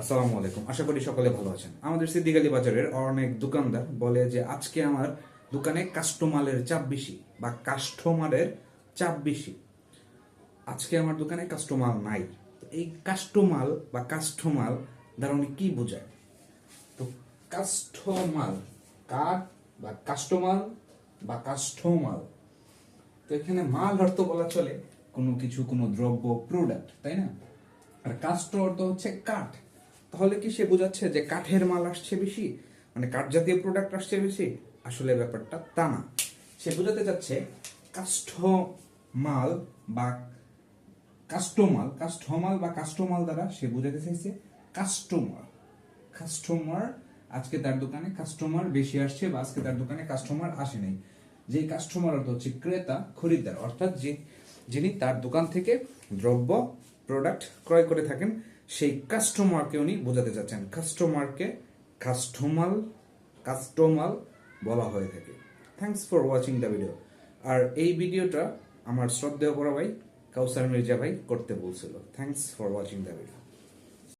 আসসালামু আলাইকুম। আশা করি সকলে ভালো আছেন। আমাদের সিদ্দিক বাজারের অনেক দোকানদার বলে যে আজকে আমার দোকানে কাস্টমারের চাপ বেশি বা কাস্টমারের চাপ বেশি। আজকে আমার দোকানে কাস্টমার নাই। এই কাস্টমার বা কাস্টমার দ্বারা উনি কি বোঝায়? তো কাস্টমার কার বা কাস্টমার বা কাস্টমার, তো এখানে মাল অর্থ বলা চলে কোনো কিছু, কোনো দ্রব্য, প্রোডাক্ট, তাই না? আর কাস্ট অর্থ হচ্ছে কাঠ। তাহলে কি সে বোঝাচ্ছে যে কাঠের মাল আসছে বেশি, মানে কাঠ জাতীয় প্রোডাক্ট আসছে বেশি? আসলে ব্যাপারটা তা না। সে বোঝাতে চাচ্ছে কাষ্ঠ মাল বা কাস্টমাল দ্বারা সে বোঝাতে চাইছে কাস্টমার। কাস্টমার আজকে তার দোকানে কাস্টমার বেশি আসছে বা আজকে তার দোকানে কাস্টমার আসে নাই। যে কাস্টমার অর্থ হচ্ছে ক্রেতা, খরিদ্দার, অর্থাৎ যিনি তার দোকান থেকে দ্রব্য, প্রোডাক্ট ক্রয় করে থাকেন, সেই কাস্টমারকে উনি বোঝাতে চাচ্ছেন। কাস্টমারকে কাস্টমার বলা হয়ে থাকে। Thanks for watching the video. আর এই ভিডিওটা আমার শ্রদ্ধেয় বড় ভাই কাউসার মির্জা ভাই করতে বলছিল। Thanks for watching the video.